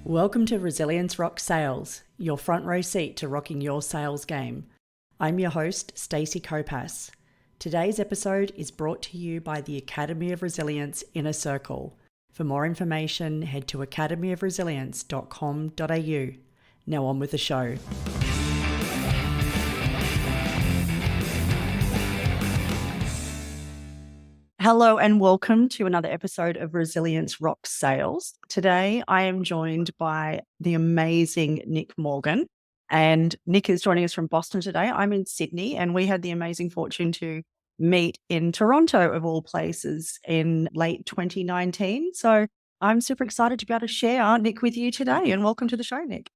Welcome to Resilience Rock Sales, your front row seat to rocking your sales game. I'm your host, Stacey Kopass. Today's episode is brought to you by the Academy of Resilience Inner Circle. For more information, head to academyofresilience.com.au. Now on with the show. Hello and welcome to another episode of Resilience Rock Sales. Today I am joined by the amazing Nick Morgan, and Nick is joining us from Boston today. I'm in Sydney, and we had the amazing fortune to meet in Toronto, of all places, in late 2019. So I'm super excited to be able to share Nick with you today, and welcome to the show, Nick.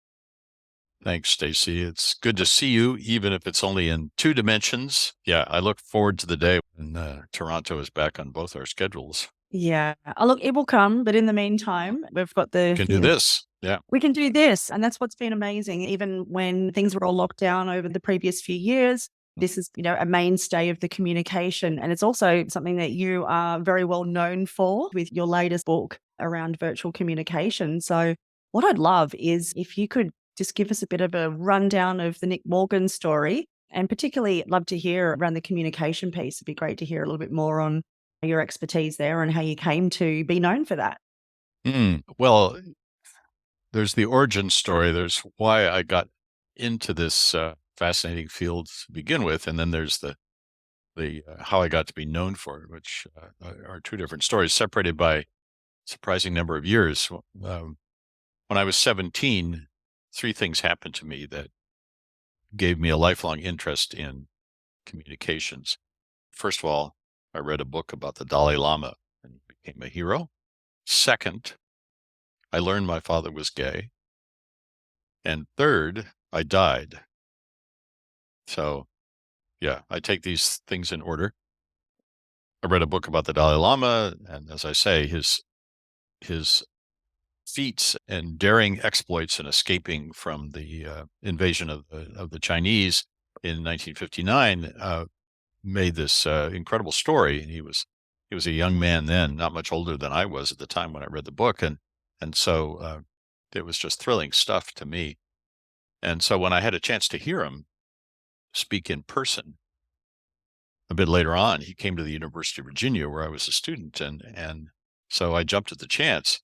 Thanks, Stacey. It's good to see you, even if it's only in two dimensions. Yeah, I look forward to the day when Toronto is back on both our schedules. Yeah. Oh, look, it will come. But in the meantime, we've got We can do this. Yeah. We can do this. And that's what's been amazing. Even when things were all locked down over the previous few years, this is, a mainstay of the communication. And it's also something that you are very well known for with your latest book around virtual communication. So what I'd love is if you could just give us a bit of a rundown of the Nick Morgan story. And particularly, I'd love to hear around the communication piece. It'd be great to hear a little bit more on your expertise there and how you came to be known for that. Well, there's the origin story. There's why I got into this fascinating field to begin with, and then there's the how I got to be known for it, which are two different stories, separated by a surprising number of years. When I was 17, three things happened to me that gave me a lifelong interest in communications. First of all, I read a book about the Dalai Lama and became a hero. Second, I learned my father was gay. And third, I died. So, yeah, I take these things in order. I read a book about the Dalai Lama, and as I say, his feats and daring exploits in escaping from the invasion of the Chinese in 1959 made this incredible story. And he was a young man then, not much older than I was at the time when I read the book, and so it was just thrilling stuff to me. And so when I had a chance to hear him speak in person a bit later on, he came to the University of Virginia where I was a student, and so I jumped at the chance.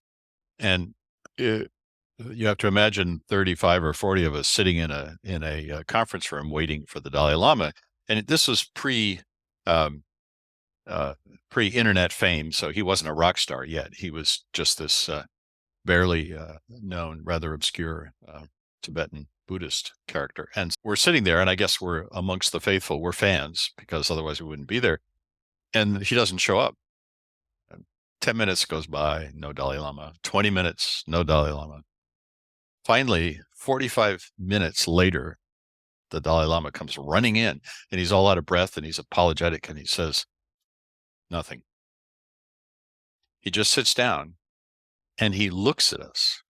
And you have to imagine 35 or 40 of us sitting in a conference room waiting for the Dalai Lama. And this was pre-internet fame, so he wasn't a rock star yet. He was just this barely known, rather obscure Tibetan Buddhist character. And we're sitting there, and I guess we're amongst the faithful. We're fans, because otherwise we wouldn't be there. And he doesn't show up. 10 minutes goes by, no Dalai Lama. 20 minutes, no Dalai Lama. Finally, 45 minutes later, the Dalai Lama comes running in, and he's all out of breath, and he's apologetic, and he says, nothing. He just sits down, and he looks at us.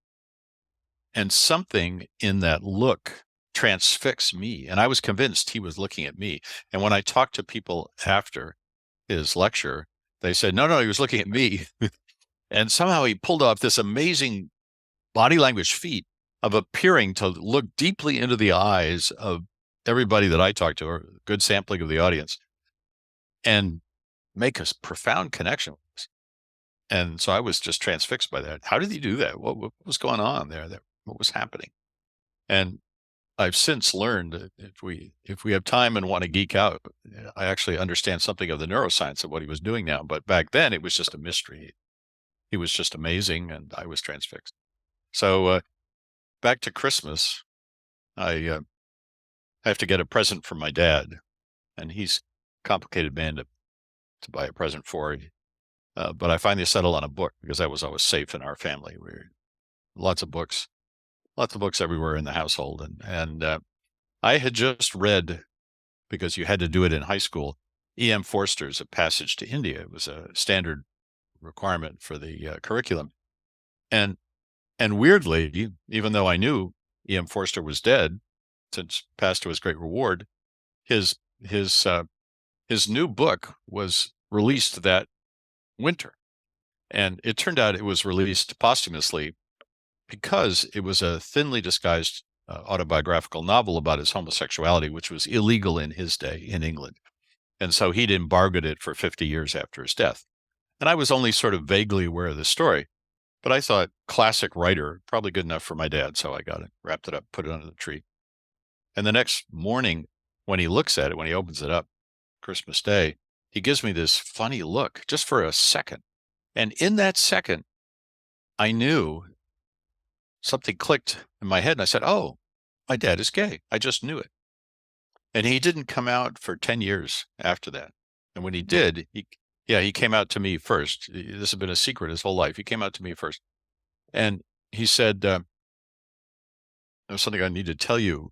And something in that look transfixed me, and I was convinced he was looking at me. And when I talked to people after his lecture, they said, no, he was looking at me. And somehow he pulled off this amazing body language feat of appearing to look deeply into the eyes of everybody that I talked to, or a good sampling of the audience, and make a profound connection with us. And so I was just transfixed by that. How did he do that? What was going on there? What was happening? And I've since learned that if we have time and want to geek out, I actually understand something of the neuroscience of what he was doing now. But back then, it was just a mystery. He was just amazing, and I was transfixed. So back to Christmas, I have to get a present for my dad, and he's a complicated man to buy a present for. But I finally settled on a book, because that was always safe in our family. Lots of books everywhere in the household. And I had just read, because you had to do it in high school, E.M. Forster's A Passage to India. It was a standard requirement for the curriculum. And weirdly, even though I knew E.M. Forster was dead, since passed to his great reward, his new book was released that winter. And it turned out it was released posthumously because it was a thinly disguised autobiographical novel about his homosexuality, which was illegal in his day in England. And so he'd embargoed it for 50 years after his death. And I was only sort of vaguely aware of the story, but I thought classic writer, probably good enough for my dad. So I got it, wrapped it up, put it under the tree. And the next morning, when he looks at it, when he opens it up, Christmas Day, he gives me this funny look just for a second. And in that second, I knew something clicked in my head. And I said, oh, my dad is gay. I just knew it. And he didn't come out for 10 years after that. And when he did, he came out to me first. This has been a secret his whole life. He came out to me first. And he said, there's something I need to tell you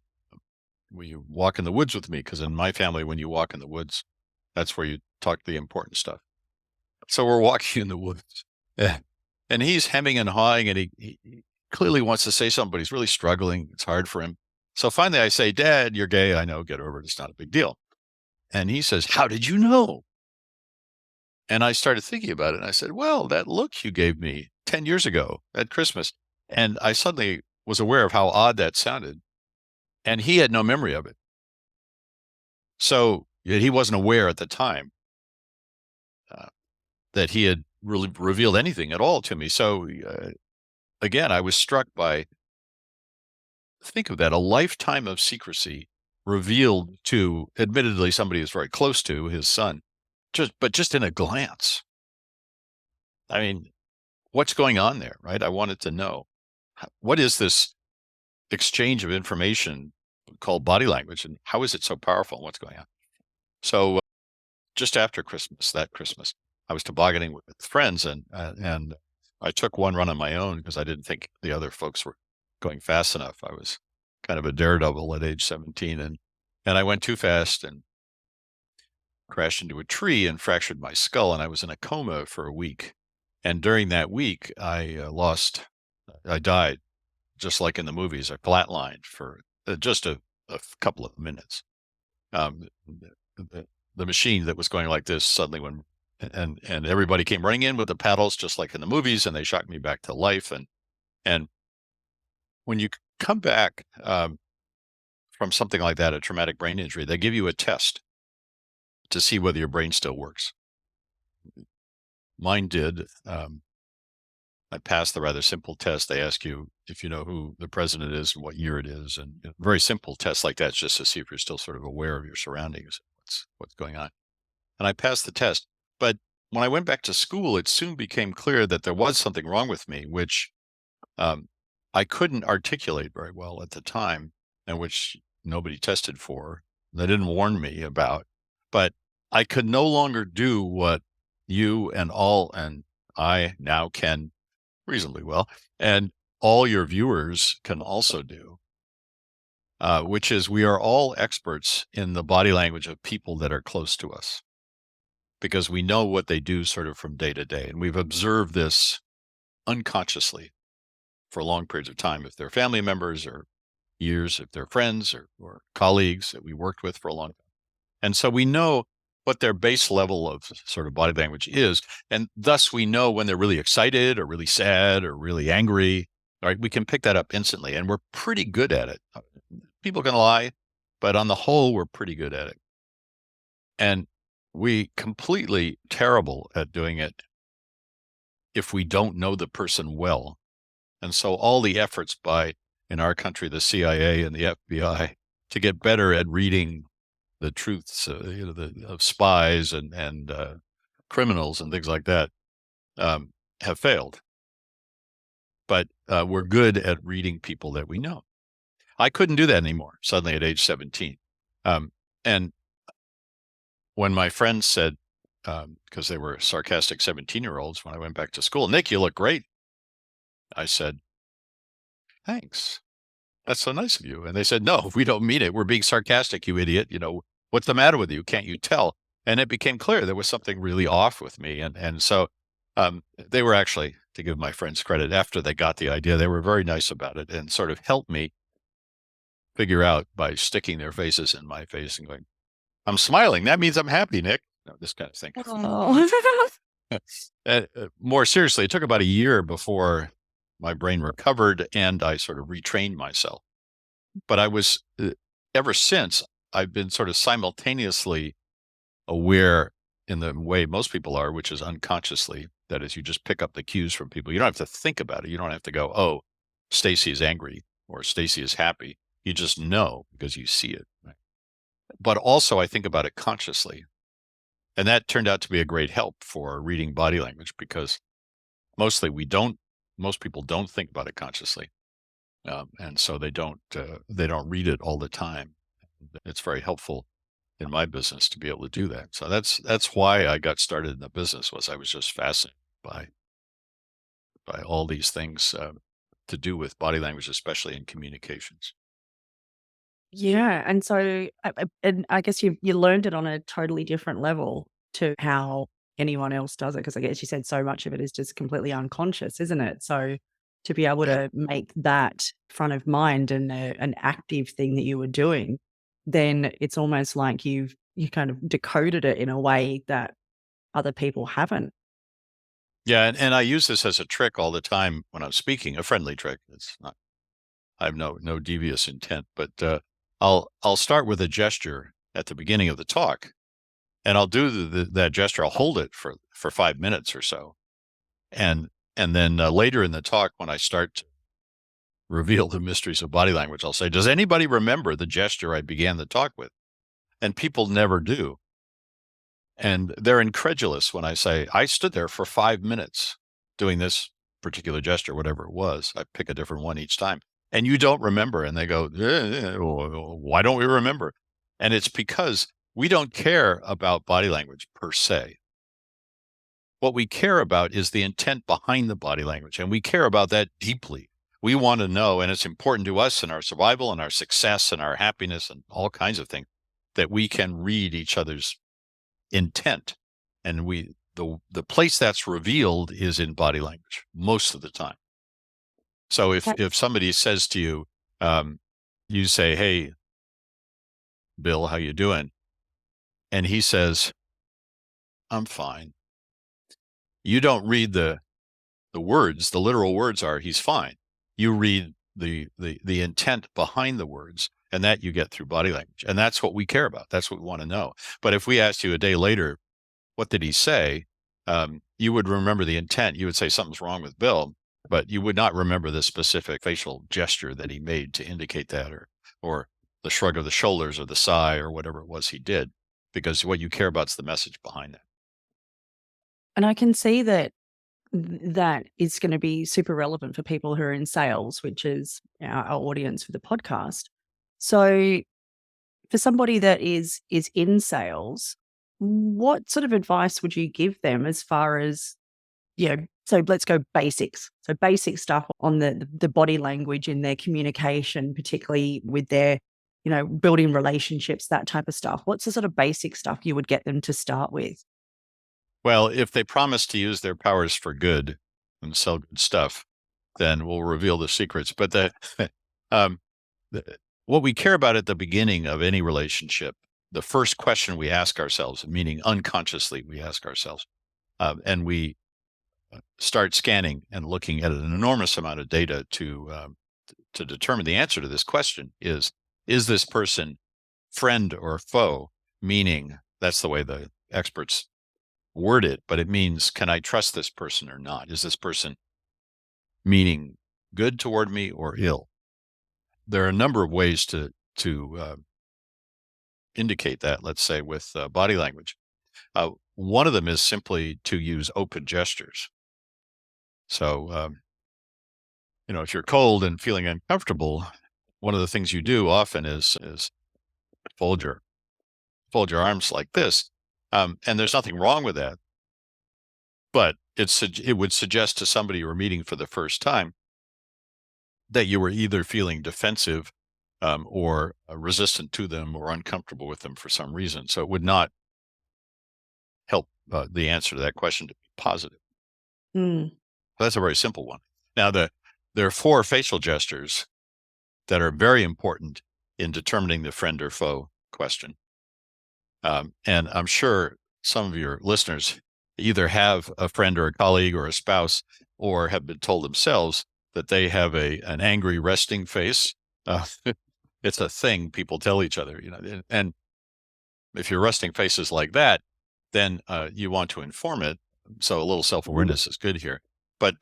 when you walk in the woods with me, because in my family, when you walk in the woods, that's where you talk the important stuff. So we're walking in the woods, and he's hemming and hawing, and he clearly wants to say something, but he's really struggling. It's hard for him. So finally I say, Dad, you're gay. I know, get over it. It's not a big deal. And he says, how did you know? And I started thinking about it. And I said, well, that look you gave me 10 years ago at Christmas. And I suddenly was aware of how odd that sounded. And he had no memory of it. So he wasn't aware at the time that he had really revealed anything at all to me. So again, I was struck by, think of that, a lifetime of secrecy revealed to, admittedly, somebody who's very close to his son, but just in a glance. I mean, what's going on there, right? I wanted to know, what is this exchange of information called body language, and how is it so powerful, and what's going on? So just after Christmas, that Christmas, I was tobogganing with friends, and I took one run on my own because I didn't think the other folks were going fast enough. I was kind of a daredevil at age 17, and I went too fast and crashed into a tree and fractured my skull, and I was in a coma for a week. And during that week, I died, just like in the movies. I flatlined for just a couple of minutes. The machine that was going like this suddenly went, and everybody came running in with the paddles, just like in the movies, and they shocked me back to life. And when you come back from something like that, a traumatic brain injury, they give you a test to see whether your brain still works. Mine did. I passed the rather simple test. They ask you if you know who the president is and what year it is, and very simple tests like that, just to see if you're still sort of aware of your surroundings, what's going on. And I passed the test. But when I went back to school, it soon became clear that there was something wrong with me, which I couldn't articulate very well at the time, and which nobody tested for. They didn't warn me about. But I could no longer do what you and I now can reasonably well, and all your viewers can also do, which is we are all experts in the body language of people that are close to us, because we know what they do sort of from day to day. And we've observed this unconsciously for long periods of time, if they're family members, or years, if they're friends or colleagues that we worked with for a long time. And so we know what their base level of sort of body language is. And thus we know when they're really excited or really sad or really angry, right? We can pick that up instantly, and we're pretty good at it. People can lie, but on the whole, we're pretty good at it. And we completely terrible at doing it if we don't know the person well. And so all the efforts by, in our country, the CIA and the FBI to get better at reading the truths of spies and criminals and things like that have failed. But we're good at reading people that we know. I couldn't do that anymore, suddenly at age 17. And when my friends said, because they were sarcastic 17-year-olds when I went back to school, Nick, you look great. I said, thanks. That's so nice of you. And they said, no, we don't mean it. We're being sarcastic, you idiot. You know, what's the matter with you? Can't you tell? And it became clear there was something really off with me. And so they were actually, to give my friends credit, after they got the idea, they were very nice about it and sort of helped me figure out by sticking their faces in my face and going, I'm smiling. That means I'm happy, Nick. No, this kind of thing. Oh. More seriously, it took about a year before my brain recovered and I sort of retrained myself. But I was, ever since, I've been sort of simultaneously aware in the way most people are, which is unconsciously. That is, you just pick up the cues from people. You don't have to think about it. You don't have to go, oh, Stacy is angry or Stacy is happy. You just know because you see it. Right? But also, I think about it consciously. And that turned out to be a great help for reading body language because most people don't think about it consciously. And so they don't read it all the time. It's very helpful in my business to be able to do that. So that's why I got started in the business. Was I was just fascinated by all these things to do with body language, especially in communications. Yeah, and so, and I guess you learned it on a totally different level to how anyone else does it, because I guess you said so much of it is just completely unconscious, isn't it? So to be able Yeah. to make that front of mind and an active thing that you were doing, then it's almost like you kind of decoded it in a way that other people haven't. Yeah, and I use this as a trick all the time when I'm speaking, a friendly trick. It's not I have no devious intent, but I'll start with a gesture at the beginning of the talk, and I'll do that gesture. I'll hold it for 5 minutes or so, and then later in the talk, when I start to reveal the mysteries of body language, I'll say, "Does anybody remember the gesture I began the talk with?" And people never do, and they're incredulous when I say, "I stood there for 5 minutes doing this particular gesture, whatever it was. I pick a different one each time, and you don't remember." And they go, "Why don't we remember?" And it's because we don't care about body language per se. What we care about is the intent behind the body language, and we care about that deeply. We want to know, and it's important to us in our survival and our success and our happiness and all kinds of things, that we can read each other's intent. And the place that's revealed is in body language most of the time. So That- if somebody says to you, you say, "Hey, Bill, how you doing?" And he says, "I'm fine." You don't read the words. The literal words are, "He's fine." You read the intent behind the words, and that you get through body language. And that's what we care about. That's what we want to know. But if we asked you a day later, what did he say? You would remember the intent. You would say something's wrong with Bill, but you would not remember the specific facial gesture that he made to indicate that, or the shrug of the shoulders or the sigh or whatever it was he did, because what you care about is the message behind that. and I can see that that is going to be super relevant for people who are in sales, which is our audience for the podcast. So for somebody that is in sales, what sort of advice would you give them as far as, so let's go basics. So basic stuff on the body language in their communication, particularly with their, building relationships, that type of stuff. What's the sort of basic stuff you would get them to start with? Well, if they promise to use their powers for good and sell good stuff, then we'll reveal the secrets. But um, what we care about at the beginning of any relationship, the first question we ask ourselves, meaning unconsciously we ask ourselves, and we start scanning and looking at an enormous amount of data to determine the answer to this question is this person friend or foe? Meaning, that's the way the experts word it, but it means, can I trust this person or not? Is this person meaning good toward me or ill? There are a number of ways to indicate that. Let's say with body language, one of them is simply to use open gestures. So, if you're cold and feeling uncomfortable, one of the things you do often is fold your arms like this, and there's nothing wrong with that. But it would suggest to somebody you were meeting for the first time that you were either feeling defensive, or resistant to them or uncomfortable with them for some reason. So it would not help the answer to that question to be positive. Mm. That's a very simple one. Now, there are four facial gestures that are very important in determining the friend or foe question. And I'm sure some of your listeners either have a friend or a colleague or a spouse or have been told themselves that they have an angry resting face. Uh, it's a thing people tell each other, and if your resting face is like that, then you want to inform it. So a little self-awareness is good here. But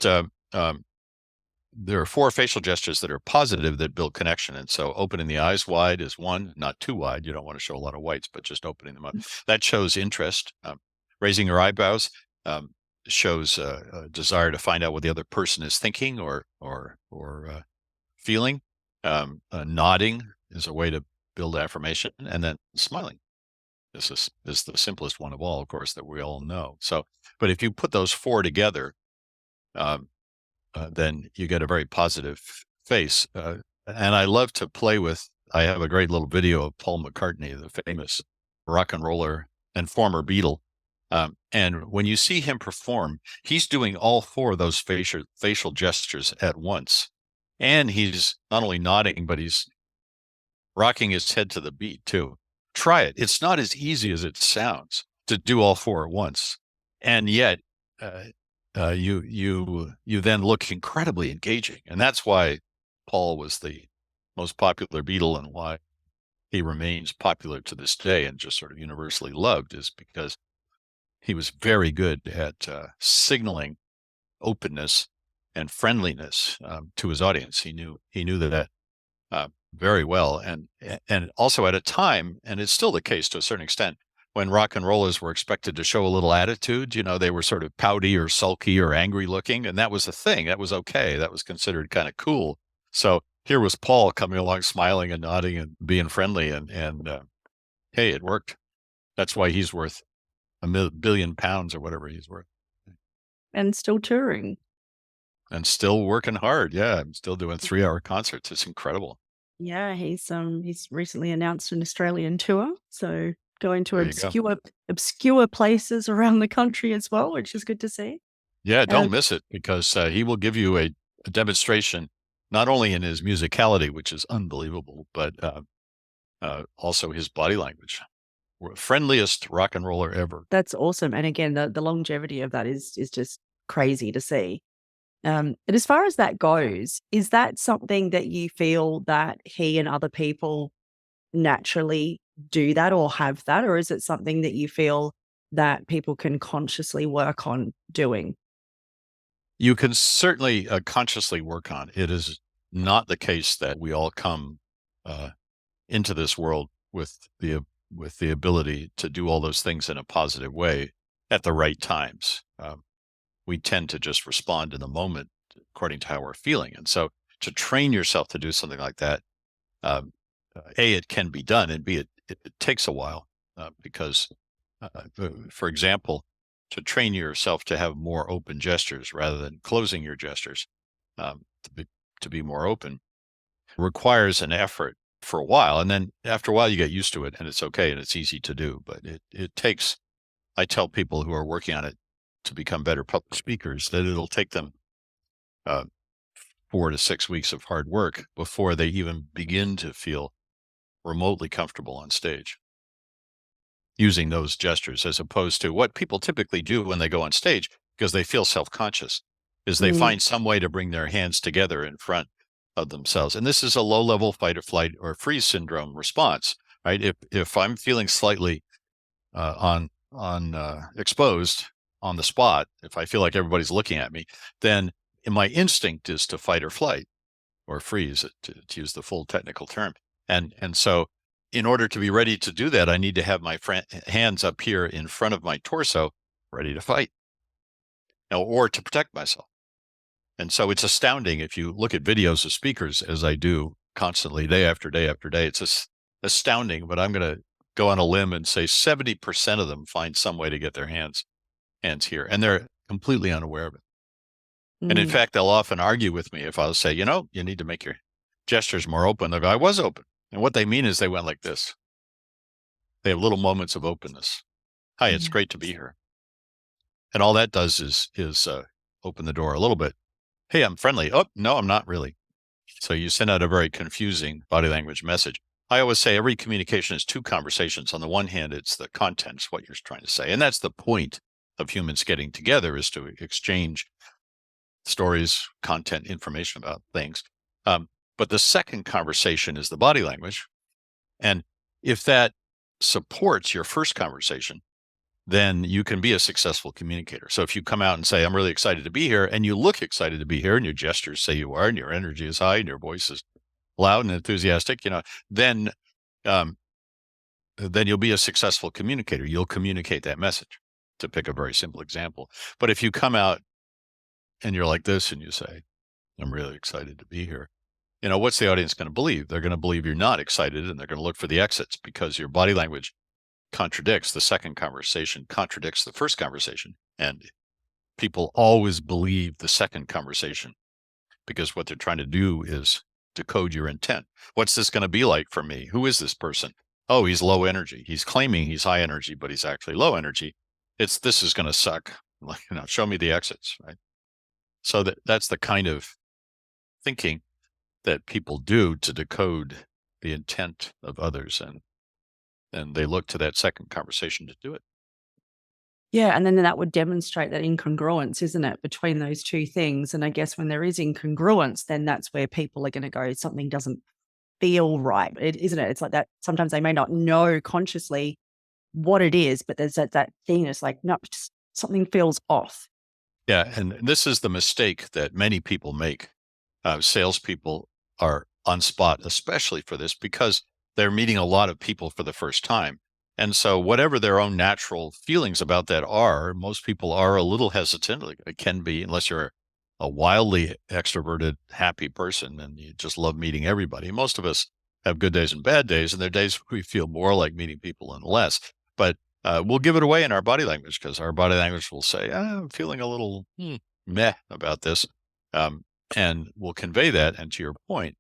there are 4 facial gestures that are positive that build connection. And so opening the eyes wide is one, not too wide. You don't want to show a lot of whites, but just opening them up. That shows interest. Raising your eyebrows shows a desire to find out what the other person is thinking or feeling. Nodding is a way to build affirmation, and then smiling. This is the simplest one of all, of course, that we all know. So, but if you put those 4 together, then you get a very positive face. And I love to play with. I have a great little video of Paul McCartney, the famous rock and roller and former Beatle. And when you see him perform, he's doing all 4 of those facial gestures at once. And he's not only nodding, but he's rocking his head to the beat too. Try it. It's not as easy as it sounds to do all 4 at once. And yet, you then look incredibly engaging. And that's why Paul was the most popular Beatle, and why he remains popular to this day and just sort of universally loved, is because he was very good at signaling openness and friendliness to his audience. He knew that very well, and also at a time, and it's still the case to a certain extent, when rock and rollers were expected to show a little attitude. They were sort of pouty or sulky or angry looking, and that was a thing. That was okay. That was considered kind of cool. So here was Paul coming along, smiling and nodding and being friendly, and hey, it worked. That's why he's worth £1 billion or whatever he's worth, And still touring. and still working hard. Yeah, I'm still doing 3-hour concerts. It's incredible. Yeah, he's recently announced an Australian tour, so going to There you go. obscure places around the country as well, which is good to see. Yeah, Um, don't miss it, because he will give you a demonstration, not only in his musicality, which is unbelievable, but also his body language. Friendliest rock and roller ever. That's awesome, and again, the longevity of that is just crazy to see. But as far as that goes, is that something that you feel that he and other people naturally do that or have that, or is it something that you feel that people can consciously work on doing? You can certainly consciously work on. It is not the case that we all come uh, into this world with the ability to do all those things in a positive way at the right times. We tend to just respond in the moment according to how we're feeling, and so to train yourself to do something like that, um, it can be done, and b, it takes a while, because, for example, to train yourself to have more open gestures rather than closing your gestures, to be more open, requires an effort for a while. And then after a while, you get used to it, and it's okay, and it's easy to do. But it takes, I tell people who are working on it to become better public speakers, that it'll take them uh, 4 to 6 weeks of hard work before they even begin to feel remotely comfortable on stage using those gestures, as opposed to what people typically do when they go on stage, because they feel self-conscious, is they Mm, find some way to bring their hands together in front of themselves. And this is a low-level fight or flight or freeze syndrome response, right? If I'm feeling slightly exposed on the spot, if I feel like everybody's looking at me, then my instinct is to fight or flight or freeze, to use the full technical term. And so in order to be ready to do that, I need to have my hands up here in front of my torso, ready to fight, or to protect myself. And so it's astounding if you look at videos of speakers, as I do constantly, day after day after day. It's astounding, but I'm going to go on a limb and say 70% of them find some way to get their hands here, and they're completely unaware of it. And in mm. fact, they'll often argue with me if I'll say, you need to make your gestures more open. They'll go, I was open. And what they mean is they went like this. They have little moments of openness. Hi, it's Yeah. great to be here. And all that does is open the door a little bit. Hey, I'm friendly. Oh, no, I'm not really. So you send out a very confusing body language message. I always say every communication is 2 conversations. On the one hand, it's the contents, what you're trying to say. And that's the point of humans getting together, is to exchange stories, content, information about things. But the second conversation is the body language. And if that supports your first conversation, then you can be a successful communicator. So if you come out and say, I'm really excited to be here, and you look excited to be here, and your gestures say you are, and your energy is high, and your voice is loud and enthusiastic, then then you'll be a successful communicator. You'll communicate that message, to pick a very simple example. But if you come out and you're like this and you say, I'm really excited to be here, what's the audience going to believe? They're going to believe you're not excited, and they're going to look for the exits, because your body language contradicts the second conversation, contradicts the first conversation. And people always believe the second conversation, because what they're trying to do is decode your intent. What's this going to be like for me? Who is this person? Oh, he's low energy. He's claiming he's high energy, but he's actually low energy. This is going to suck. Show me the exits, right? So that's the kind of thinking that people do to decode the intent of others, and they look to that second conversation to do it. Yeah, and then that would demonstrate that incongruence, isn't it, between those two things? And I guess when there is incongruence, then that's where people are going to go, something doesn't feel right, isn't it? It's like that. Sometimes they may not know consciously what it is, but there's that thing. It's like, no, just something feels off. Yeah, and this is the mistake that many people make. Salespeople are on spot, especially for this, because they're meeting a lot of people for the first time. And so whatever their own natural feelings about that are, most people are a little hesitant. Like it can be, unless you're a wildly extroverted, happy person and you just love meeting everybody. Most of us have good days and bad days, and there are days we feel more like meeting people and less. But we'll give it away in our body language, because our body language will say, I'm feeling a little meh about this. And we'll convey that. And to your point,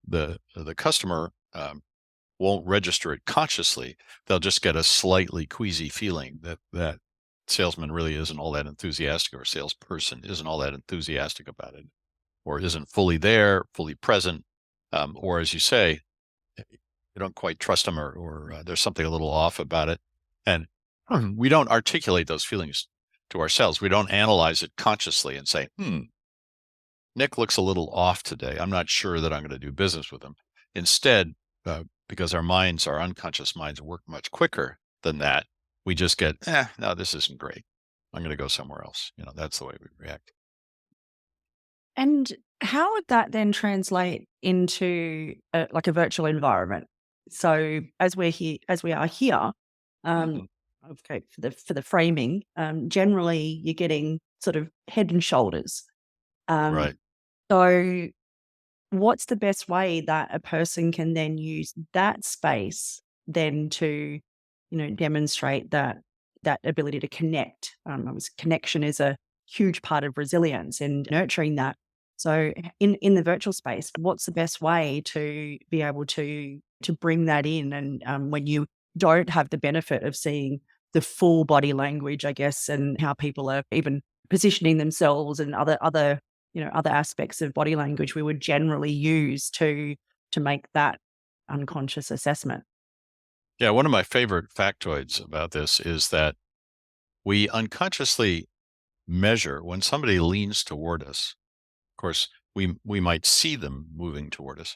the customer won't register it consciously. They'll just get a slightly queasy feeling that salesman really isn't all that enthusiastic, or salesperson isn't all that enthusiastic about it, or isn't fully there, fully present. Or as you say, you don't quite trust them, or there's something a little off about it. And we don't articulate those feelings to ourselves. We don't analyze it consciously and say, Nick looks a little off today. I'm not sure that I'm going to do business with him. Instead, because our unconscious minds work much quicker than that, we just get, no, this isn't great. I'm going to go somewhere else. That's the way we react. And how would that then translate into like a virtual environment? So as we are here, okay, for the framing, generally you're getting sort of head and shoulders. Right. So what's the best way that a person can then use that space then to, demonstrate that ability to connect? Connection is a huge part of resilience and nurturing that. So in the virtual space, what's the best way to be able to bring that in? And when you don't have the benefit of seeing the full body language, I guess, and how people are even positioning themselves and other aspects of body language we would generally use to make that unconscious assessment. Yeah, one of my favorite factoids about this is that we unconsciously measure when somebody leans toward us. Of course, we might see them moving toward us,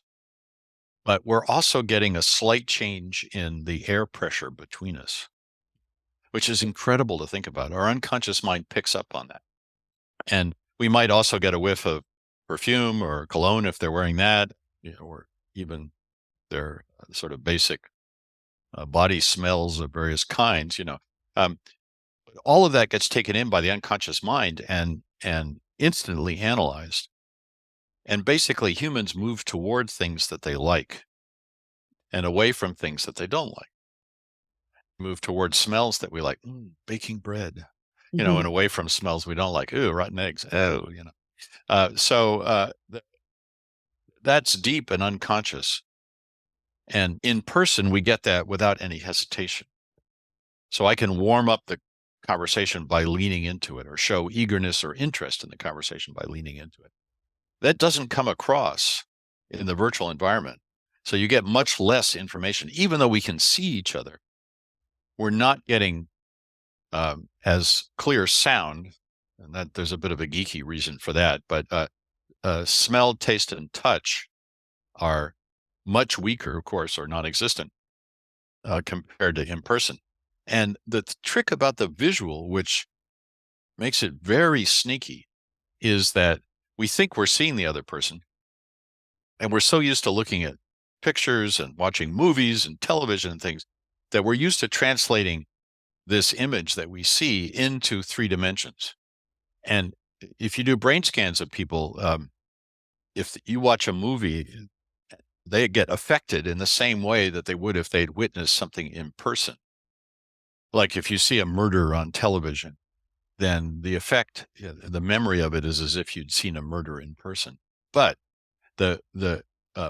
but we're also getting a slight change in the air pressure between us, which is incredible to think about. Our unconscious mind picks up on that. And we might also get a whiff of perfume or cologne if they're wearing that, or even their sort of basic body smells of various kinds. All of that gets taken in by the unconscious mind and instantly analyzed. And basically, humans move toward things that they like and away from things that they don't like. Move towards smells that we like, baking bread, and away from smells we don't like, rotten eggs, So that's deep and unconscious. And in person, we get that without any hesitation. So I can warm up the conversation by leaning into it, or show eagerness or interest in the conversation by leaning into it. That doesn't come across in the virtual environment. So you get much less information. Even though we can see each other, we're not getting as clear sound and that there's a bit of a geeky reason for that, but smell, taste, and touch are much weaker, of course, or non-existent compared to in person. And the trick about the visual, which makes it very sneaky, is that we think we're seeing the other person, and we're so used to looking at pictures and watching movies and television and things that we're used to translating this image that we see into 3 dimensions. And if you do brain scans of people, if you watch a movie, they get affected in the same way that they would if they'd witnessed something in person. Like if you see a murder on television, then the effect, the memory of it is as if you'd seen a murder in person. But the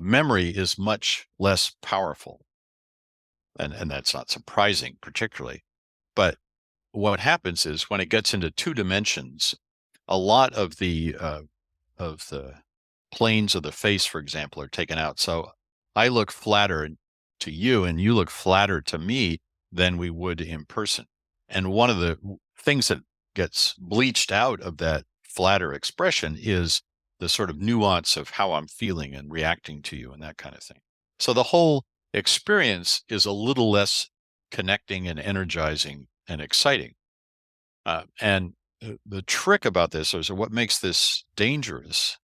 memory is much less powerful, and that's not surprising particularly. But what happens is when it gets into 2 dimensions, a lot of the planes of the face, for example, are taken out. So I look flatter to you, and you look flatter to me than we would in person. And one of the things that gets bleached out of that flatter expression is the sort of nuance of how I'm feeling and reacting to you and that kind of thing. So the whole experience is a little less connecting and energizing and exciting. And the trick about this, or what makes this dangerous,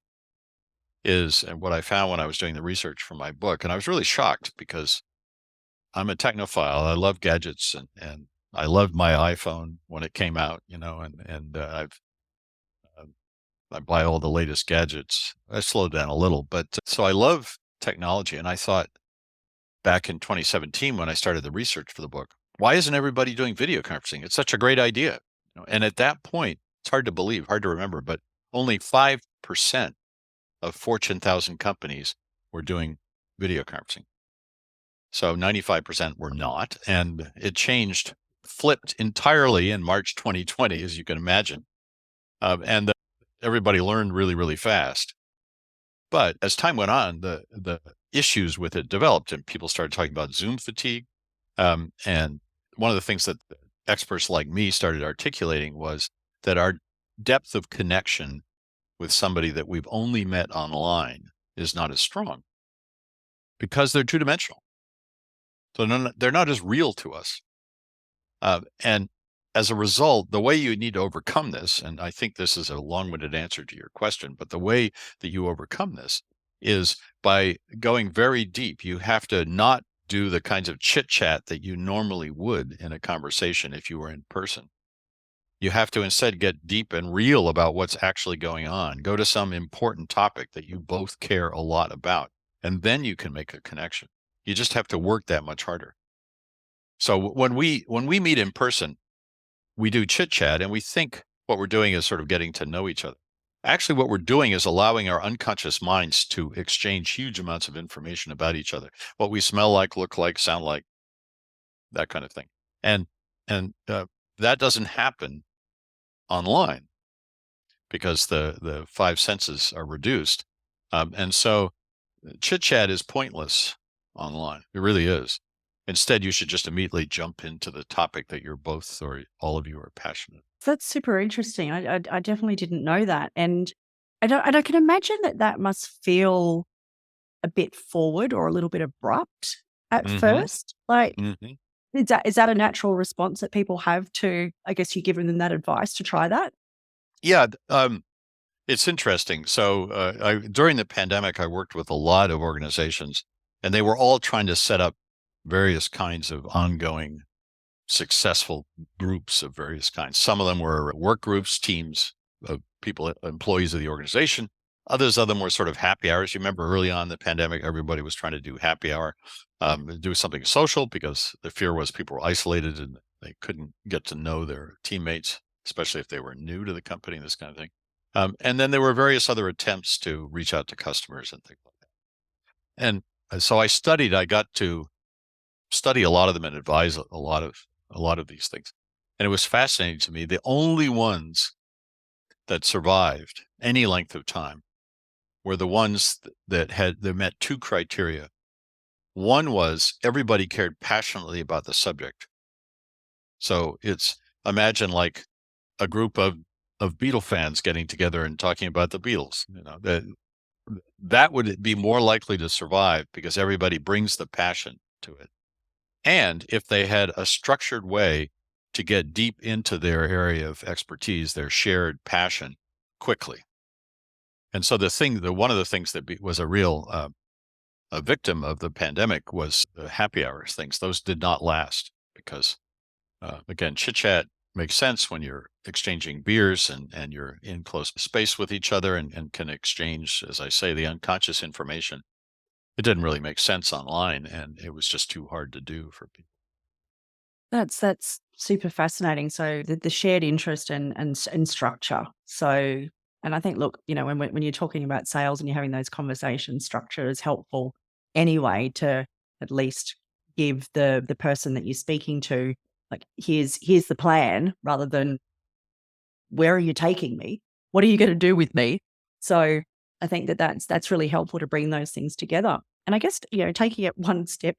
is, and what I found when I was doing the research for my book, and I was really shocked because I'm a technophile. I love gadgets, and I loved my iPhone when it came out, and I buy all the latest gadgets. I slowed down a little, but so I love technology. And I thought back in 2017 when I started the research for the book, why isn't everybody doing video conferencing? It's such a great idea. And at that point, it's hard to believe, hard to remember, but only 5% of Fortune 1000 companies were doing video conferencing. So 95% were not. And it changed, flipped entirely in March 2020, as you can imagine. And everybody learned really, really fast. But as time went on, the issues with it developed, and people started talking about Zoom fatigue. And one of the things that experts like me started articulating was that our depth of connection with somebody that we've only met online is not as strong because they're 2 dimensional. So they're not as real to us. And as a result, the way you need to overcome this, and I think this is a long-winded answer to your question, but the way that you overcome this is by going very deep. You have to not do the kinds of chit chat that you normally would in a conversation if you were in person. You have to instead get deep and real about what's actually going on. Go to some important topic that you both care a lot about, and then you can make a connection. You just have to work that much harder. So when we meet in person, we do chit chat and we think what we're doing is sort of getting to know each other. Actually, what we're doing is allowing our unconscious minds to exchange huge amounts of information about each other, what we smell like, look like, sound like, that kind of thing. And that doesn't happen online because the 5 senses are reduced. And so chit chat is pointless online. It really is. Instead, you should just immediately jump into the topic that you're both or all of you are passionate. That's super interesting. I definitely didn't know that. And I can imagine that must feel a bit forward or a little bit abrupt at Mm-hmm. first. Like, Mm-hmm. is that a natural response that people have to, I guess, you giving them that advice to try that? Yeah, it's interesting. So during the pandemic, I worked with a lot of organizations, and they were all trying to set up various kinds of ongoing successful groups of various kinds. Some of them were work groups, teams of people, employees of the organization. Others of them were sort of happy hours. You remember early on in the pandemic, everybody was trying to do happy hour, do something social because the fear was people were isolated and they couldn't get to know their teammates, especially if they were new to the company, this kind of thing. And then there were various other attempts to reach out to customers and things like that. And so I got to study a lot of them and advise a lot of these things. And it was fascinating to me. The only ones that survived any length of time were the ones that met 2 criteria. One was everybody cared passionately about the subject. So imagine like a group of of Beatle fans getting together and talking about the Beatles. That would be more likely to survive because everybody brings the passion to it. And if they had a structured way to get deep into their area of expertise, their shared passion quickly. And so one of the things that was a real a victim of the pandemic was the happy hours things. Those did not last because, again, chit chat makes sense when you're exchanging beers and you're in close space with each other and can exchange, as I say, the unconscious information. It didn't really make sense online, and it was just too hard to do for people. That's super fascinating. So the shared interest and structure. So, and I think, look, when you're talking about sales and you're having those conversations, structure is helpful anyway to at least give the person that you're speaking to, like, here's the plan, rather than where are you taking me? What are you going to do with me? So I think that's really helpful to bring those things together. And I guess, taking it one step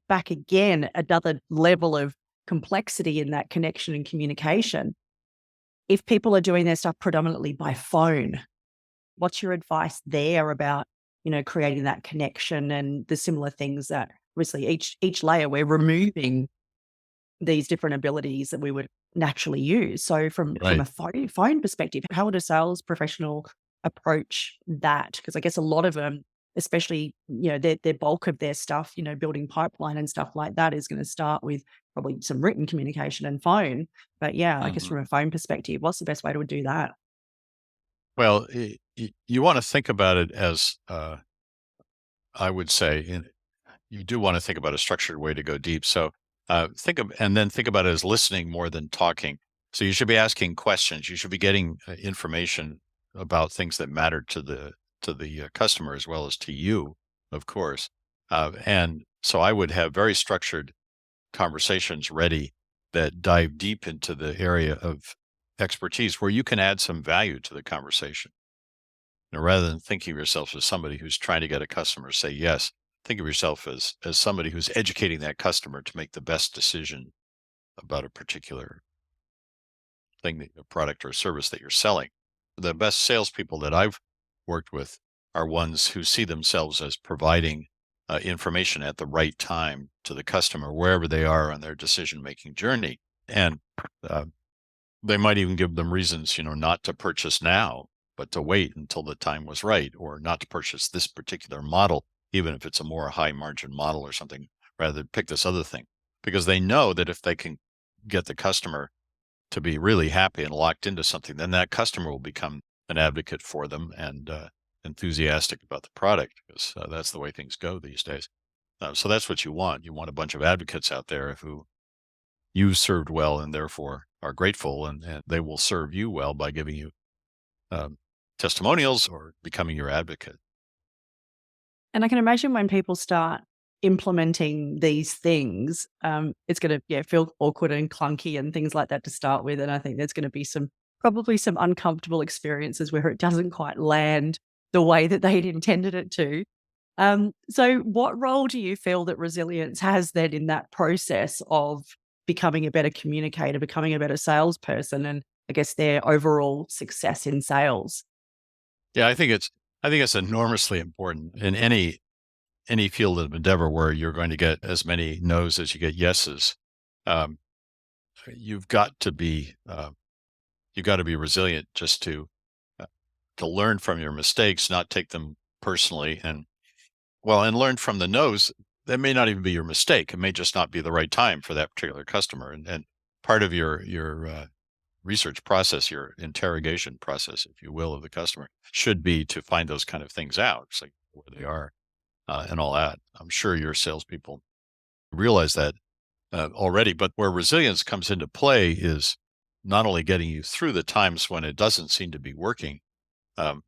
back again, another level of complexity in that connection and communication. If people are doing their stuff predominantly by phone, what's your advice there about, creating that connection and the similar things that obviously each layer we're removing these different abilities that we would naturally use. So from Right. a phone perspective, how would a sales professional approach that? Because I guess a lot of them, especially, their bulk of their stuff, building pipeline and stuff like that, is going to start with probably some written communication and phone. But yeah, I guess Mhm. from a phone perspective, what's the best way to do that? Well, you want to think about it as, I would say, you do want to think about a structured way to go deep. So and then think about it as listening more than talking. So you should be asking questions. You should be getting information about things that matter to the customer as well as to you, of course. And so I would have very structured conversations ready that dive deep into the area of expertise where you can add some value to the conversation. Rather than thinking of yourself as somebody who's trying to get a customer to say yes, think of yourself as somebody who's educating that customer to make the best decision about a particular thing, a product or a service that you're selling. The best salespeople that I've worked with are ones who see themselves as providing information at the right time to the customer, wherever they are on their decision-making journey. And uh, they might even give them reasons, not to purchase now, but to wait until the time was right, or not to purchase this particular model, even if it's a more high margin model or something, rather than pick this other thing. Because they know that if they can get the customer to be really happy and locked into something, then that customer will become an advocate for them and enthusiastic about the product, because that's the way things go these days. So that's what you want. You want a bunch of advocates out there who you served well and therefore are grateful, and they will serve you well by giving you um, testimonials or becoming your advocate. And I can imagine when people start implementing these things, it's going to, feel awkward and clunky and things like that to start with. And I think there's going to be probably some uncomfortable experiences where it doesn't quite land the way that they'd intended it to. So what role do you feel that resilience has then in that process of becoming a better communicator, becoming a better salesperson, and I guess their overall success in sales? Yeah, I think it's enormously important in any field of endeavor where you're going to get as many no's as you get yeses. Um, you've got to be you've got to be resilient just uh, to learn from your mistakes, not take them personally, and learn from the no's. That may not even be your mistake. It may just not be the right time for that particular customer. And part of your research process, your interrogation process, if you will, of the customer, should be to find those kind of things out. It's like where they are and all that. I'm sure your salespeople realize that already. But where resilience comes into play is not only getting you through the times when it doesn't seem to be working, um,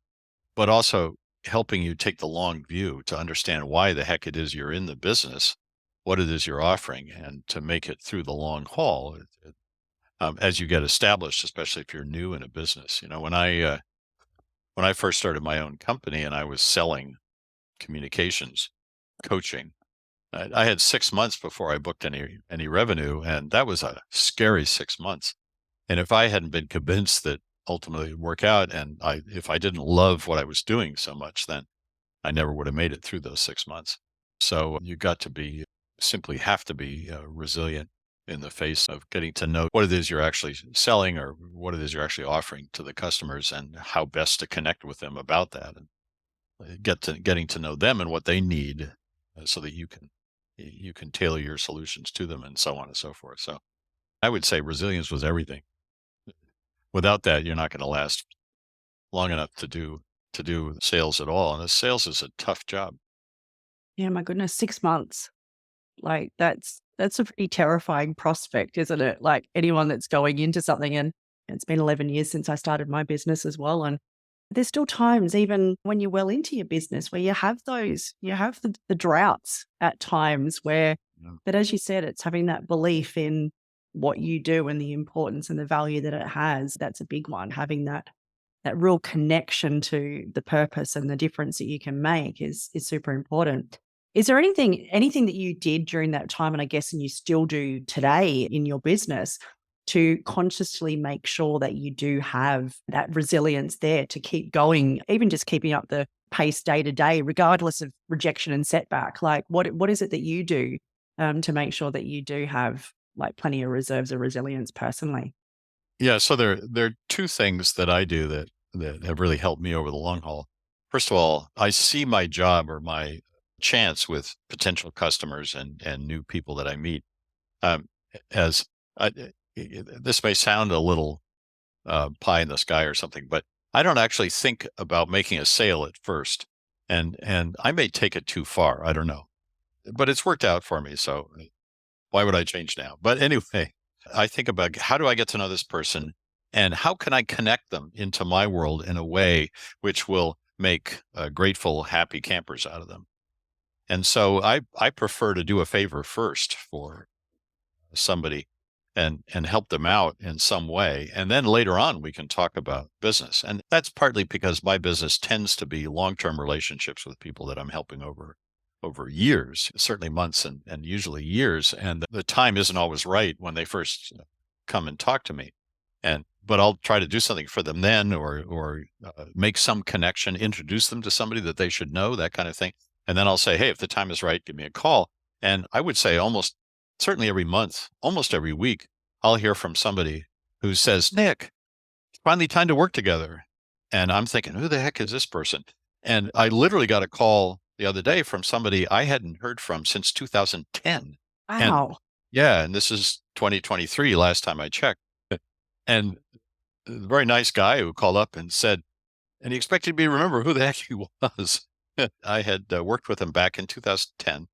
but also helping you take the long view to understand why the heck it is you're in the business, what it is you're offering, and to make it through the long haul as you get established, especially if you're new in a business. When I first started my own company and I was selling communications coaching, I had 6 months before I booked any revenue, and that was a scary 6 months. And if I hadn't been convinced that ultimately work out. And if I didn't love what I was doing so much, then I never would have made it through those 6 months. So you got to simply have to be resilient in the face of getting to know what it is you're actually selling or what it is you're actually offering to the customers and how best to connect with them about that, and getting to know them and what they need, so that you can tailor your solutions to them and so on and so forth. So I would say resilience was everything. Without that, you're not going to last long enough to do sales at all. And the sales is a tough job. Yeah, my goodness, 6 months. Like, that's a pretty terrifying prospect, isn't it? Like, anyone that's going into something, and it's been 11 years since I started my business as well, and there's still times even when you're well into your business where you have the droughts at times where, Yeah. but as you said, it's having that belief in what you do and the importance and the value that it has. That's a big one. Having that real connection to the purpose and the difference that you can make is super important. Is there anything that you did during that time, and I guess and you still do today in your business, to consciously make sure that you do have that resilience there to keep going, even just keeping up the pace day to day, regardless of rejection and setback? Like, what is it that you do to make sure that you do have like plenty of reserves of resilience personally? Yeah, so there are two things that I do that have really helped me over the long haul. First of all, I see my job or my chance with potential customers and new people that I meet, um, as this may sound a little pie in the sky or something, but I don't actually think about making a sale at first, and I may take it too far. I don't know, but it's worked out for me. So why would I change now? But anyway, I think about how do I get to know this person and how can I connect them into my world in a way which will make grateful, happy campers out of them. And so I prefer to do a favor first for somebody and help them out in some way. And then later on we can talk about business. And that's partly because my business tends to be long-term relationships with people that I'm helping over years, certainly months and usually years. And the time isn't always right when they first come and talk to me. But I'll try to do something for them then, or make some connection, introduce them to somebody that they should know, that kind of thing. And then I'll say, hey, if the time is right, give me a call. And I would say almost certainly every month, almost every week, I'll hear from somebody who says, Nick, it's finally time to work together. And I'm thinking, who the heck is this person? And I literally got a call the other day from somebody I hadn't heard from since 2010. And Wow. yeah, and this is 2023, last time I checked. And a very nice guy who called up and said, and he expected me to remember who the heck he was. I had worked with him back in 2010.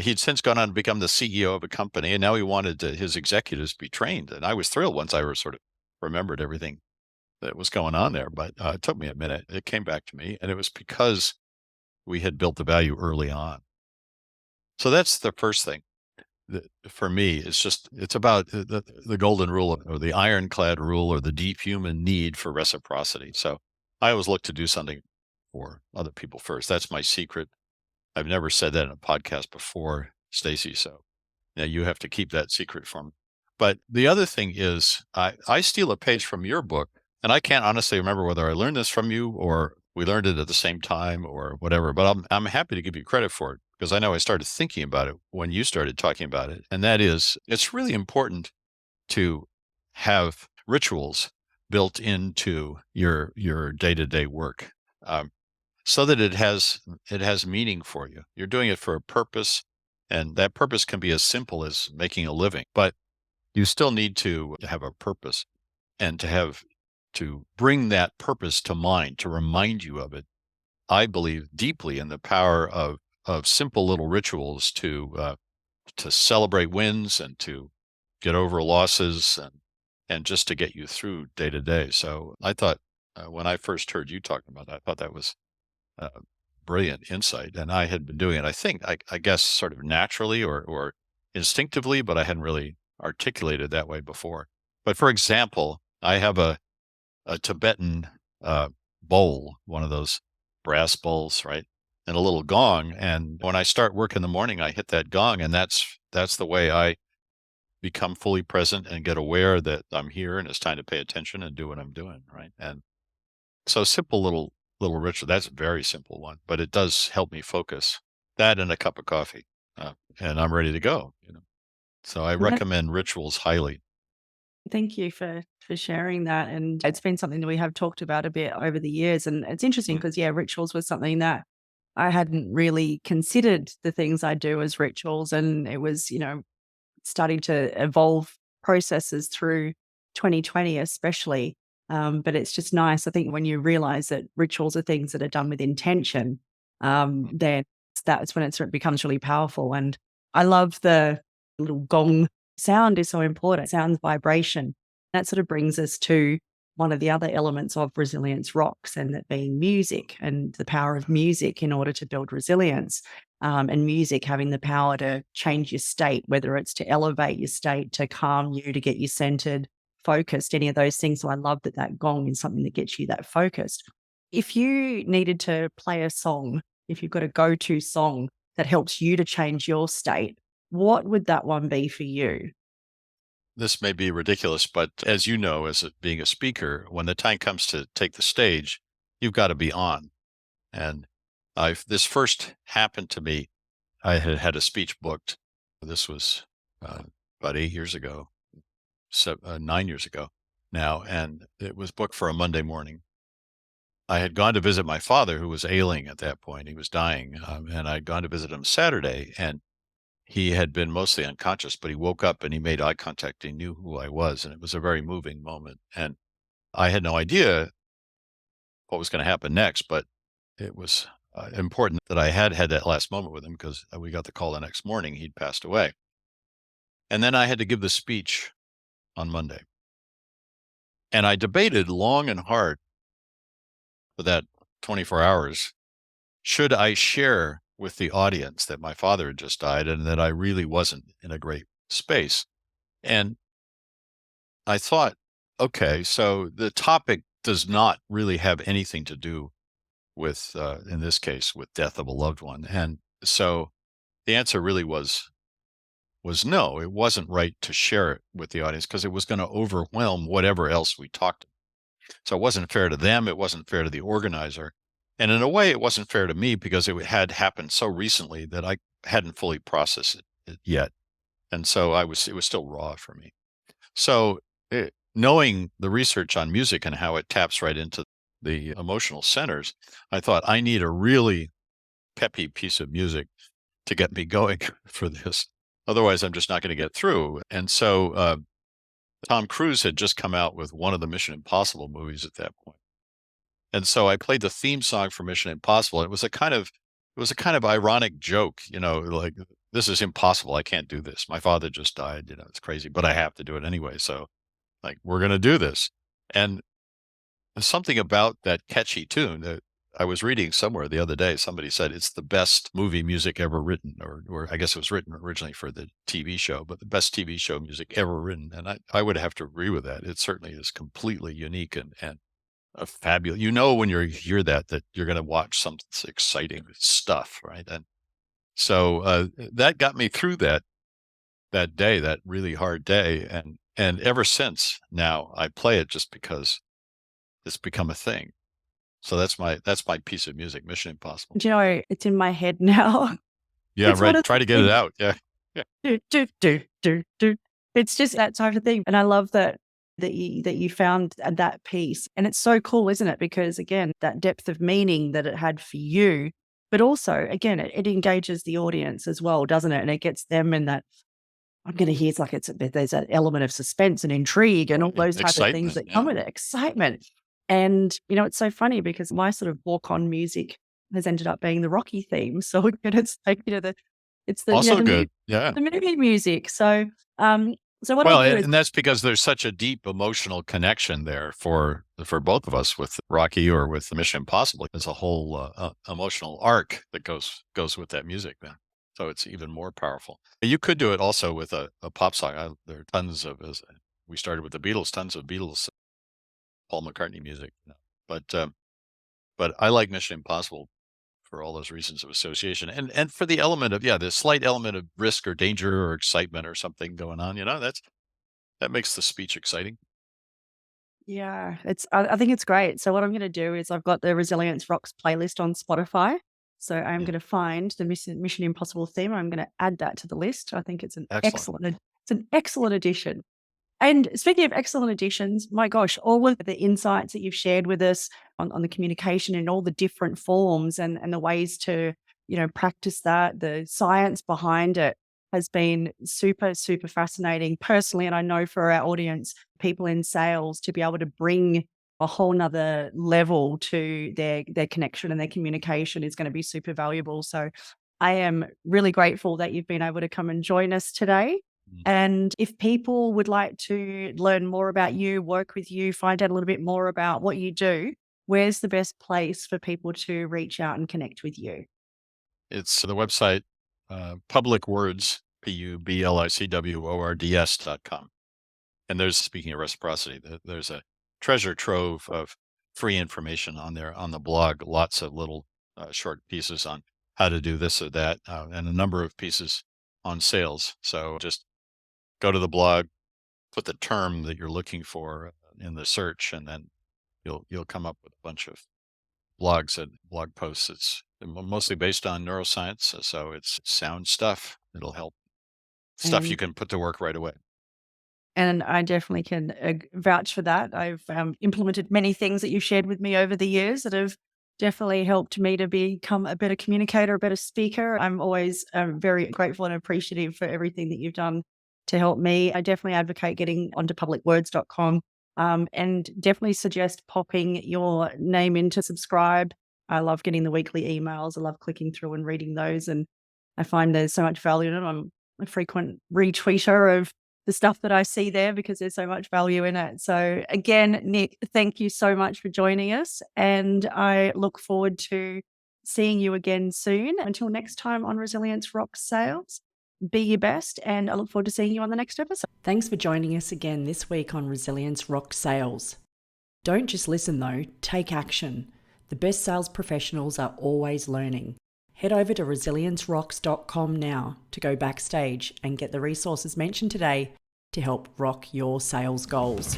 He'd since gone on to become the CEO of a company, and now he wanted his executives to be trained. And I was thrilled once sort of remembered everything that was going on there. But it took me a minute. It came back to me, and it was because we had built the value early on. So that's the first thing. For me, it's about the golden rule or the ironclad rule or the deep human need for reciprocity. So I always look to do something for other people first. That's my secret. I've never said that in a podcast before, Stacy. So yeah, you have to keep that secret from me. But the other thing is, I steal a page from your book, and I can't honestly remember whether I learned this from you or we learned it at the same time or whatever. But I'm happy to give you credit for it because I know I started thinking about it when you started talking about it, and that is, it's really important to have rituals built into your day to day work. So that it has meaning for you. You're doing it for a purpose, and that purpose can be as simple as making a living, but you still need to have a purpose and to bring that purpose to mind, to remind you of it. I believe deeply in the power of simple little rituals to celebrate wins and to get over losses and just to get you through day to day. So I thought when I first heard you talking about that, I thought that was uh, brilliant insight. And I had been doing it, I think, I guess, sort of naturally or instinctively, but I hadn't really articulated that way before. But for example, I have a Tibetan uh, bowl, one of those brass bowls, right? And a little gong. And when I start work in the morning, I hit that gong. And that's the way become fully present and get aware that I'm here and it's time to pay attention and do what I'm doing, right? And so simple little ritual. That's a very simple one, but it does help me focus. That and a cup of coffee, and I'm ready to go. So I That- recommend rituals highly. Thank you for sharing that. And it's been something that we have talked about a bit over the years. And it's interesting Mm. because, yeah, rituals was something that I hadn't really considered the things I do as rituals. And it was, starting to evolve processes through 2020, especially. But it's just nice. I think when you realize that rituals are things that are done with intention, then that's when it becomes really powerful. And I love the little gong sound is so important. Sounds vibration. That sort of brings us to one of the other elements of Resilience Rocks, and that being music and the power of music in order to build resilience. And music having the power to change your state, whether it's to elevate your state, to calm you, to get you centered, focused, any of those things. So I love that that gong is something that gets you that focused. If you needed to play a song, if you've got a go-to song that helps you to change your state, what would that one be for you? This may be ridiculous, but as you know, being a speaker, when the time comes to take the stage, you've got to be on. And this first happened to me. I had had a speech booked. This was about 8 years ago, 9 years ago now, and it was booked for a Monday morning. I had gone to visit my father, who was ailing at that point. He was dying, and I'd gone to visit him Saturday, and he had been mostly unconscious, but he woke up and he made eye contact. He knew who I was, and it was a very moving moment. And I had no idea what was going to happen next, but it was important that I had had that last moment with him because we got the call the next morning he'd passed away. And then I had to give the speech on Monday. And I debated long and hard for that 24 hours. Should I share with the audience that my father had just died and that I really wasn't in a great space? And I thought, okay, so the topic does not really have anything to do with, in this case, with death of a loved one. And so the answer really was no, it wasn't right to share it with the audience because it was going to overwhelm whatever else we talked. So it wasn't fair to them. It wasn't fair to the organizer. And in a way, it wasn't fair to me because it had happened so recently that I hadn't fully processed it yet. And so it was still raw for me. So knowing the research on music and how it taps right into the emotional centers, I thought I need a really peppy piece of music to get me going for this. Otherwise, I'm just not going to get through. And so Tom Cruise had just come out with one of the Mission Impossible movies at that point. And so I played the theme song for Mission Impossible. It was a kind of ironic joke, like this is impossible. I can't do this. My father just died, it's crazy, but I have to do it anyway. So like we're going to do this. And something about that catchy tune that I was reading somewhere the other day, somebody said it's the best movie music ever written, or I guess it was written originally for the TV show, but the best TV show music ever written. And I would have to agree with that. It certainly is completely unique and a fabulous. When you hear that you're going to watch some exciting stuff, right? And so that got me through that day, that really hard day, and ever since now I play it just because it's become a thing. So that's my piece of music, Mission Impossible. Do you know, it's in my head now. Yeah, It's one right. of Try to the get it things. out. Yeah. Yeah. Do, do, do, do, do. It's just that type of thing. And I love that you found that piece. And it's so cool, isn't it? Because again, that depth of meaning that it had for you, but also again, it engages the audience as well, doesn't it? And it gets them in that I'm going to hear there's that element of suspense and intrigue and all those type of things Excitement. that come Yeah. with it, excitement. And it's so funny because my sort of walk on music has ended up being the Rocky theme. So it's like it's the Also the good. Yeah. the movie music. So what I'll Well, do is and that's because there's such a deep emotional connection there for both of us with Rocky or with the Mission Impossible. There's a whole emotional arc that goes with that music then. So it's even more powerful. You could do it also with a pop song. There are tons of, as we started with the Beatles, tons of Beatles, Paul McCartney music. But I like Mission Impossible for all those reasons of association, and for the element of, yeah, the slight element of risk or danger or excitement or something going on. That makes the speech exciting. Yeah, I think it's great. So what I'm gonna do is I've got the Resilience Rocks playlist on Spotify. So I'm Mm, gonna find the Mission Impossible theme. I'm gonna add that to the list. I think excellent. it's an excellent addition. And speaking of excellent additions, my gosh, all of the insights that you've shared with us on the communication and all the different forms and the ways to, practice that, the science behind it has been super, super fascinating personally. And I know for our audience, people in sales, to be able to bring a whole nother level to their connection and their communication is going to be super valuable. So I am really grateful that you've been able to come and join us today. Mm. And if people would like to learn more about you, work with you, find out a little bit more about what you do, where's the best place for people to reach out and connect with you? It's the website, Public Words, PUBLICWORDS.com. And there's, speaking of reciprocity, there's a treasure trove of free information on there on the blog, lots of little short pieces on how to do this or that, and a number of pieces on sales. So just go to the blog, put the term that you're looking for in the search, and then you'll come up with a bunch of blogs and blog posts. It's mostly based on neuroscience, so it's sound stuff. It'll help, stuff you And can put to work right away. And I definitely can vouch for that. I've implemented many things that you've shared with me over the years that have definitely helped me to become a better communicator, a better speaker. I'm always very grateful and appreciative for everything that you've done to help me. I definitely advocate getting onto publicwords.com and definitely suggest popping your name in to subscribe. I love getting the weekly emails. I love clicking through and reading those. And I find there's so much value in it. I'm a frequent retweeter of the stuff that I see there because there's so much value in it. So again, Nick, thank you so much for joining us. And I look forward to seeing you again soon. Until next time on Resilience Rocks Sales, be your best. And I look forward to seeing you on the next episode. Thanks for joining us again this week on Resilience Rocks Sales. Don't just listen though, take action. The best sales professionals are always learning. Head over to resiliencerocks.com now to go backstage and get the resources mentioned today to help rock your sales goals.